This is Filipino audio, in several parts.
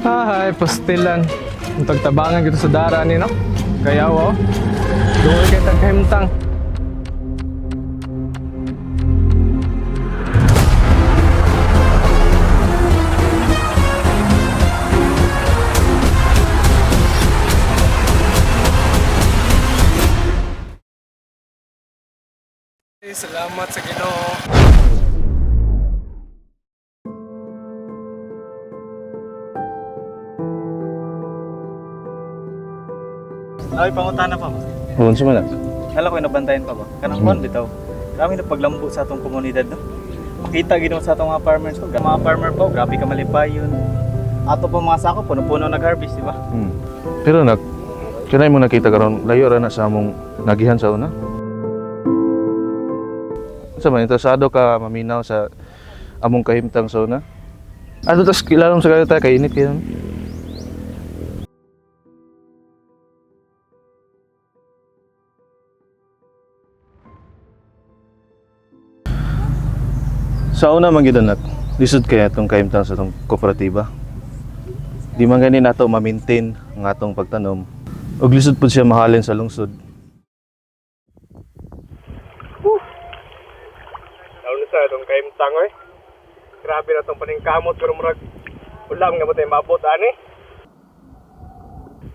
Hay, pastilan. Ang tagtabangan kita sa dara ni no. Kaya wo. Doon kay taghimtang. Salamat sa Ginoo. Ay, pangutana pa ba? Huwag siya man. Hala ko nabantayan pa ba? Kanang kuwan bitaw. Grabe na paglambo sa atong komunidad no. Makita gid mo sa atong mga farmers ko. Mga farmer po, grabe ka malipayon. Ato pa mga sako puno-puno nag-harvest, di ba? Pero kinay mo nakita karon layo ra na sa among nagihan sa una. Sa man interesado ka maminaw sa among kahimtang sa una? Ano tas kilala mo sa kayo tayo kay init kayo? Sa una man gyud anak, lisod kay atong kahimtang sa atong kooperatiba. Di man gani nato ma-maintain ang atong pagtanom. Ug lisod pud siya mahalin sa lungsod. Daw na sa itong kaimtang oy. Grabe na itong paningkamot pero murag ulam nga ba tayo maabot ani?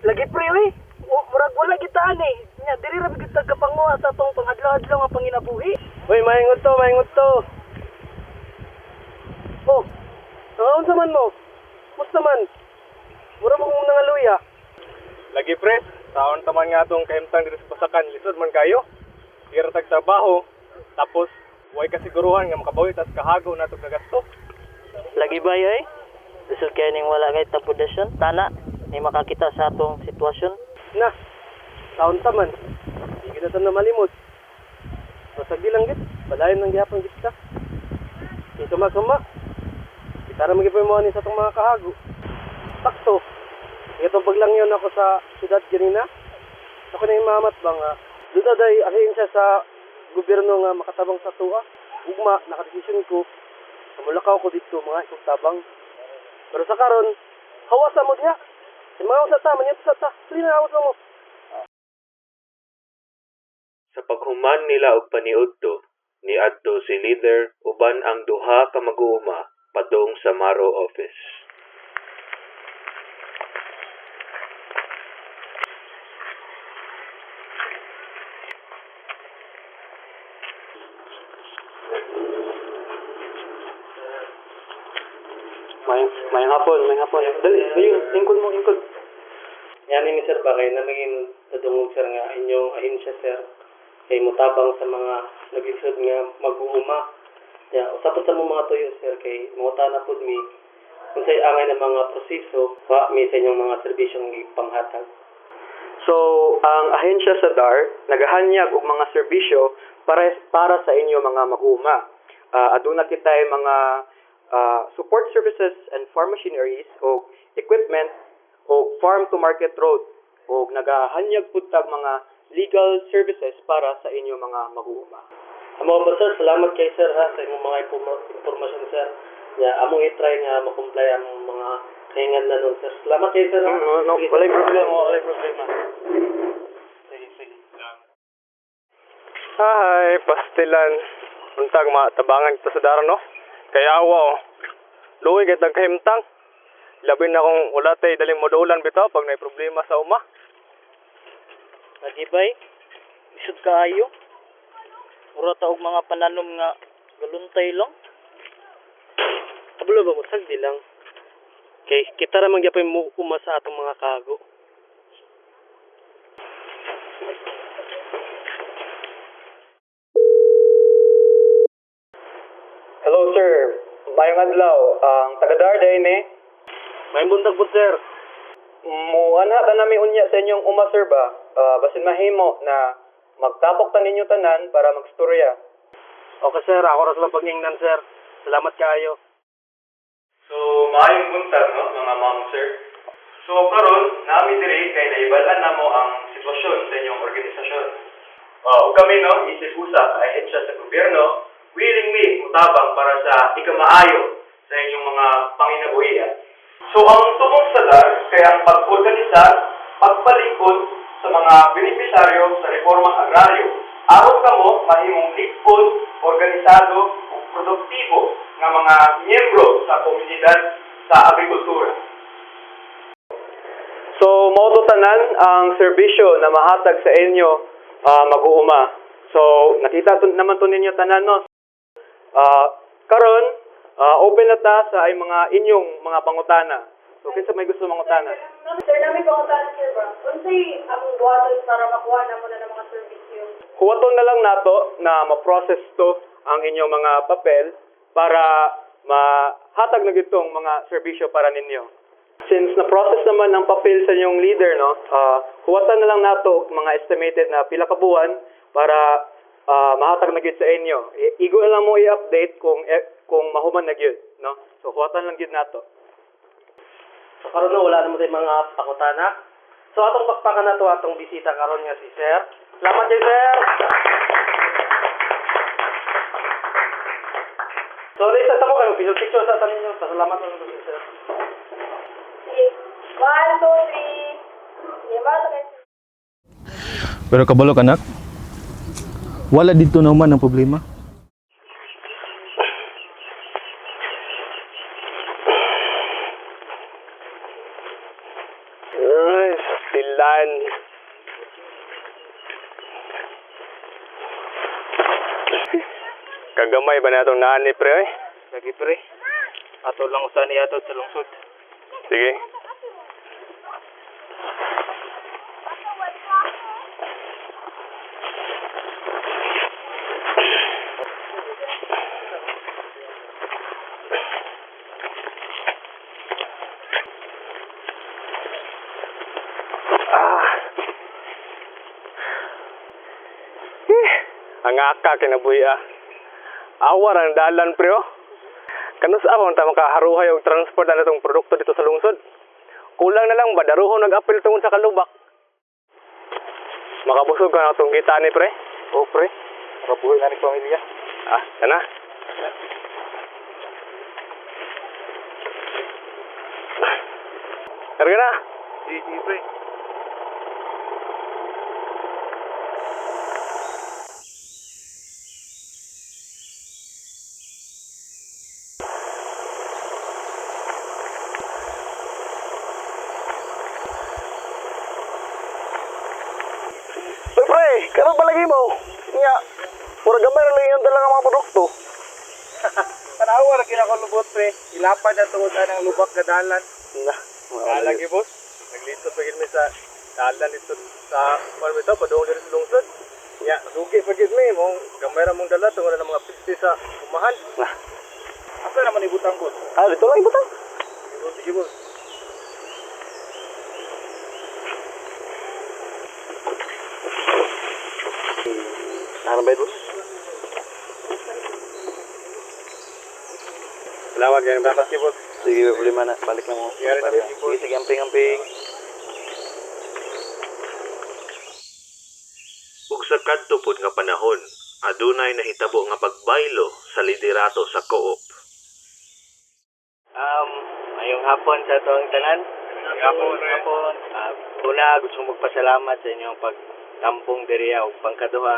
Lagi pre oy. Murag wala kita ani. Nya diri ra kita kapanguha sa tong pangadlaw-adlaw nga panginabuhi. Uy, maingot to. Oh. Unsa man mo? Musta man? Mura mo kung nangaluya. Lagi pre, taon taman nga itong kaimtang dito sa Pasakan. Lisod man kayo. Gira tagtrabaho. Tapos, huwag kasiguruhan nga makabawi tas kahagaw na itong nagasto. Lagi ba yoy? Lisod kayo ning wala kay tapudasyon. Tana, ni makakita sa atong sitwasyon. Na, taon taman. Hindi kita na malimod. Masagi lang git. Padayon ng gihapon git ka. Ito masama. Kita ra magipay mo ani sa itong mga kahago. Sakto. Itong paglangyon ako sa siyudad ganina. Ako na yung mamat ba nga. Doon na dahi ahensya sa gobyerno nga makatabang sa tuwa. Ugma, nakadesisyon ko. Namulakaw ko dito mga ikong tabang. Pero sa karon, hawasan mo niya. Yung mga usat ta, manyat usat ta. Sige na, hawasan mo. Sa paghuman nila og paniudto, niadto si leader uban ang duha ka mag-uuma padung sa Maro office. Mayang hapon. Dali, ingkod mo. Yan ni sir ba kay namingin nadungog sir nga inyong ahensya sir. Kay mutabang sa mga naglisod nga mag-uuma. Ya, usapon sa mga tuyo sir kay mangutana pud mi kung say angay ng mga proseso wa mi sa inyong mga serbisyong ipanghatag. So, ang ahensya sa DAR nagahanyag og mga serbisyo para sa inyo mga mag-uuma. Aduna kita mga support services and farm machineries o equipment o farm to market road o nagahanyag pud tag mga legal services para sa inyo mga mag-uuma. Amo ba sir, salamat kay sir ha sa imong mga impormasyon sir. Ya, among i-try nga ma-comply ang mga kahingan na nun sir. Salamat kay sir. Walay problema. Sige. Ay, pastilan. Untag matabangan ito sa dara, no? Kaya awa, luwi kahit nagkahimtang. Labi na kung wala tayo daling modulan bitaw pag may problema sa uma. Lagi bay, isod kaayo. Mura ta og mga pananom nga galuntay lang. Kabalo ba mo sagdi lang. Kay kita ra man gyapon mo uma sa atong mga kago. Hello sir, mayong adlaw. Ang taga-DAR day ni. May buntag po sir. Muanha ta nami unya sa inyong uma sir ba? Basin mahimo na magtapok ta ninyo tanan para magstorya. Okay sir, ako ra sa pagingnan sir. Salamat kaayo. So, maayong buntag no mga ma'am sir. So karon nami diri kay naibalan namo ang sitwasyon sa inyong organisasyon. Ug kami no isip usap ahensya sa gobyerno willingly mutabang para sa ikamaayo sa inyong mga panginabuhi. So ang tumong sa DAR kay ang pag-organisa, pagpalikod sa mga benepisyaryo sa reformang agraryo. Aron kamo mahimong likod, organisado ug produktibo nga mga miyembro sa komunidad sa agrikultura. So mao to tanan ang serbisyo na mahatag sa inyo mag-uuma. So nakita naman to ninyo tanan no. Karon open na ta sa ay mga inyong mga pangutana. So kinsa may gusto mangutana? Sir, namin pangutan, sir ba? Unsay ang buhaton para makuha na muna ng mga servisyo? Huwaton na lang nato na ma-process to ang inyong mga papel para mahatag na gitong mga serbisyo para ninyo. Since na-process naman ang papel sa inyong leader, no, huwatan na lang nato mga estimated na pila ka buwan para mahatag na gid sa inyo. Igo na lang mo i-update kung mahuman na gyud, no? So huwatan lang gid nato. So karon no, wala naman tayong mga pakutana. So atong bakbakan na to atong bisita karon nga si Sir. Salamat kay Sir. Sorry sa tamo kayo picture sa tanin niyo. Salamat na si Sir. Okay. 1, 2, 3. Diba? Pero kabalo anak, wala dito naman ang problema. Ay, silan. Kagamay ba na itong nani, pre? Lagi pre. Ato lang usan niya ato sa lungsod. Sige. Ang aka kinabuhi Awar ang dalan pre oh. Kanus aron ta makaharuhay og transport na itong produkto dito sa lungsod. Kulang na lang ba daruhon nag-apil tungod sa kalubak. Makabusog ka na itong kita ni pre. Oh pre, kabuhi na ni pamilya. Kana. Karga na. Sige pre. Pre, karon palagi mo. Nya, pura gamay na lang yung dala nga mga produkto. Tanawa ra kina ko lubot pre. Ilapad na tuod ang lubak nga dalan. Lagi boss. Naglito pa gid mi sa dalan dito sa palmito padung diri sa lungsod. Ya, sugi pa gid mi mong gamay ra mong dala tungod na mga piste sa umahan. Asa naman ibutang boss? Dito lang ibutang. Sige boss. Ano ba ito? Salamat ganyan ba? Sige boss. Sige, problema na. Balik na mo. Yari na boss. Sige, sige, amping-amping. Ug sa kadto pod nga panahon, adunay nahitabo nga pagbaylo sa liderato sa co-op. Ngayong hapon sa tuwang tanan. Hapon. Una, gusto kong magpasalamat sa inyong pagtampong diriya o pangkaduha.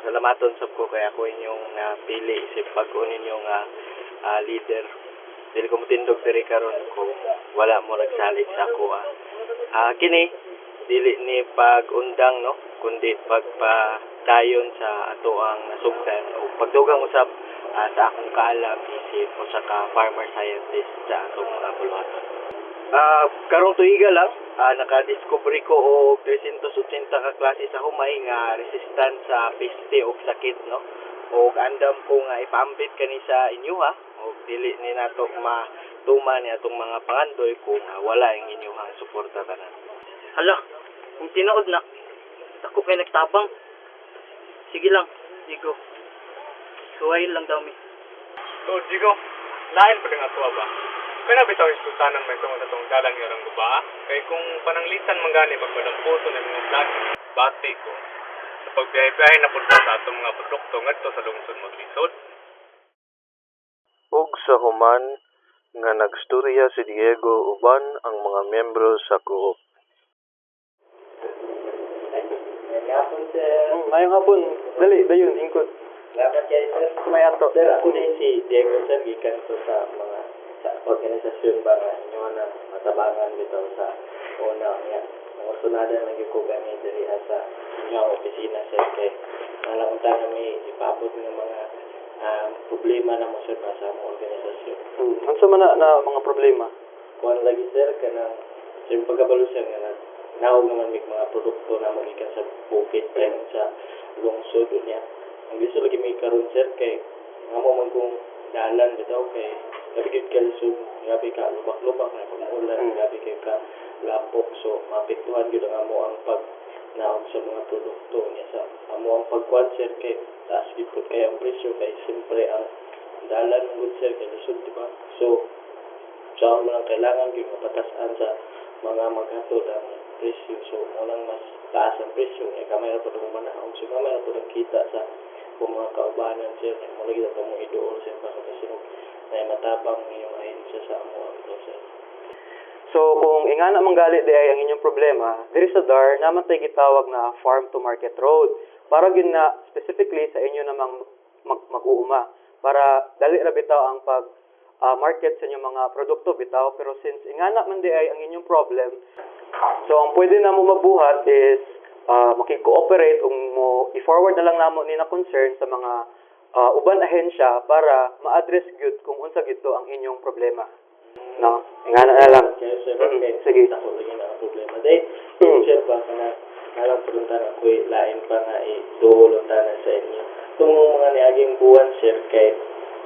Pasalamaton sab ko kaya ako inyong napili isip pag-unin yung leader. Dili ko mutindog diri karon kung wala mo nagsalig sa ako. Kini dili ni pag-undang no, kundi pagpadayon sa ato ang nasugdan o pagdugang usab sa akong kaalam isip o sa farmer scientist sa atong mga bulwaton. Karong tuiga lang, nakadiscover ko og 380 ka klase sa humay nga resistant sa peste o sakit, no? O andam ko nga ipaambit kani sa inyo ha, o dili ni nato matuman ni atong mga pangandoy kung wala ang inyong suporta tanan. Hala, kung tinuod na, ako kay nagtabang. Sige lang, Digo. Suway lang daw mi. So, Jigo, lain pa nga tuwa ba? Kaya bitaw isultanan may tungod atong dalang yarang guba. Kay kung pananglitan man gani pagpadampuso ng mga vlog, bati ko. Sa pagbiyahe-biyahe na punta sa atong mga produkto ngadto sa lungsod maglisod. Ug sa human, nga nagstorya si Diego uban ang mga miyembro sa co-op. Ngayong hapon, dali, dayon, ingkod. Salamat kayo, sir. May ato. Sir, ako din si Diego, sir. Gikan to sa mga sa organisasyon ba nga inyo na matabangan bitaw sa una niya. Ang usunada lagi ko gani diri sa inyong opisina, sir. Kay nalamunta na may ipabot ng mga problema na mo, sir, sa among organisasyon. Ano sa na mga problema? Kuan lagi, sir, kanang sir pagkabalo, sir, nga naog naman may mga produkto na mo gikan sa bukid time sa lungsod niya. Ang gusto lagi may karon, sir, kay nga mo man kung dalan bitaw kay gabigid ka lisod, gabi ka lubak-lubak na pag-ulan, gabi kay ka lapok, so mapektuhan gyud ang amo ang pag naog sa mga produkto niya sa amo ang pagkuan, sir, kay taas gid pud kay ang presyo kay siyempre ang dalan good, sir, kay lisod, di ba? So sa mo lang kailangan gyud mapatasan sa mga maghatod ang presyo, so unang mas taas ang presyo kay kamay ra pud mo manahong, so kamay ra pud ang kita sa kung mga kaubanan, sir, mo lagi ta mo iduol, sir, para kasinog na matabang yung ahensya sa amo ang ito, sir. So, kung ingana manggali di ay ang inyong problema, diri sa DAR, naman tayo gitawag na Farm to Market Road. Para yun na specifically sa inyo namang mag-uuma. Para dali ra bitaw ang pag-market sa inyong mga produkto bitaw. Pero since ingana man di ay ang inyong problem, so ang pwede na mo mabuhat is makikooperate o mo i-forward na lang namo ni na concern sa mga uban ahensya para ma-address gyud kung unsa gito ang inyong problema. No? Ingana na lang. Kaya, sir, Sige. ako lagi na ang problema. Dahil, sir, ba, nalang puluntan ako'y lain pa nga iduuluntanan sa inyo. Itong mga niaging buwan, sir, kay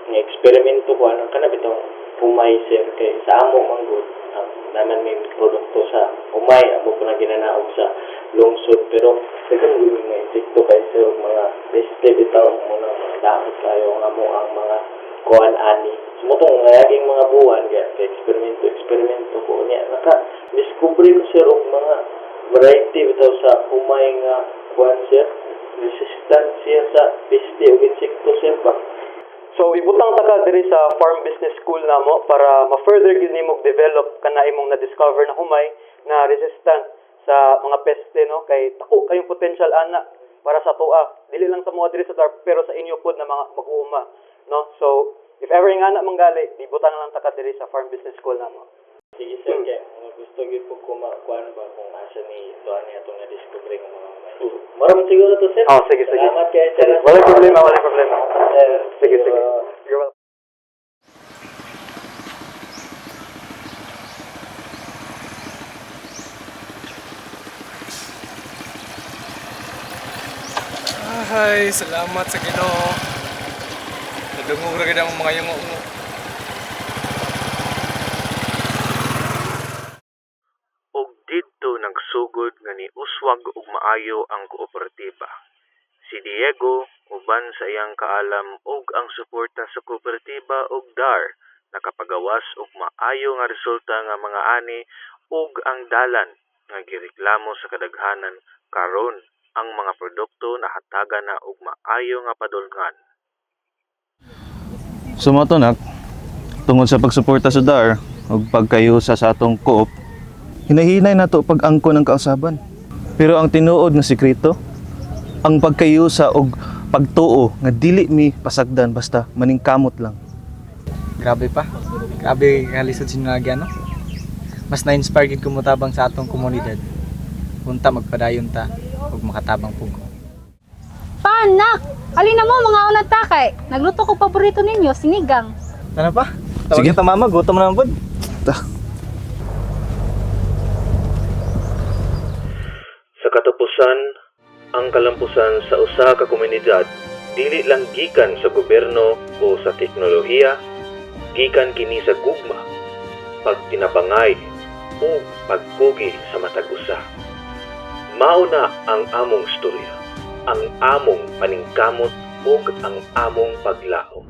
ni-eksperimento ko, anong kanab itong umay, sir, kay sa amo manggod, naman may produkto sa umay, amo ko na ginanaog sa lungsod, pero second gawin may tikto kay sir, mga beste bitaw mo na mga dapat kayo, amo ang mga kuan ani. Sumutong ngayaging mga buwan, kaya eksperimento ko niya. Naka-discovery ko, sir, og mga variety bitaw sa umay nga kuan, sir, resistant siya sa peste o insekto, sir, ba? So ibutang ta ka diri sa Farm Business School namo para ma-further gid nimo develop kana imong na-discover na humay na resistant sa mga peste, no, kay tako kayong potential ana para sa tuwa. Dili lang sa mga diri sa DAR pero sa inyo pod na mga mag-uuma, no. So if ever nga na manggali, ibutang lang ta ka diri sa Farm Business School namo. Sige, sir, kaya gusto gid po kumakuan ba kung asa ni Tuan niya itong na-discovery ng mga umay. Maraming siguro to, sir. Oh, sige. Salamat kayo, sir. Wala problema. Sir, Sige. You're welcome. Ay, salamat sa Ginoo. Nadungog ra gid ang mga yungo. Og didto nagsugod nga ni uswag ug maayo ang kooperatiba. Si Diego uban sa iyang kaalam ug ang suporta sa kooperatiba ug DAR nakapagawas og maayo nga resulta nga mga ani ug ang dalan nga gireklamo sa kadaghanan karon ang mga produkto nahatagan na og maayo nga padulngan. Sumato nak, tungod sa pagsuporta sa DAR ug pagkayusa sa atong co-op, hinahinay nato pag-angko ng kausaban. Pero ang tinuod nga sekreto, ang pagkayusa og pagtuo nga dili mi pasagdan basta maningkamot lang. Grabe pa. Grabe kalisod sinulagi, ano? Mas na-inspire gid ko motabang sa atong komunidad. Punta magpadayon ta ug makatabang pug. Panak! Alin na mo mga unang takay. Nagluto ko paborito ninyo, sinigang. Ano pa? Sige. Tawagin ta mama, gutom na naman. Sa katapusan, ang kalampusan sa usa ka komunidad dili lang gikan sa gobyerno o sa teknolohiya, gikan kini sa gugma, pagtinabangay o pagpugi sa matag usa. Mao na ang among storya, ang among paningkamot ug ang among paglaom.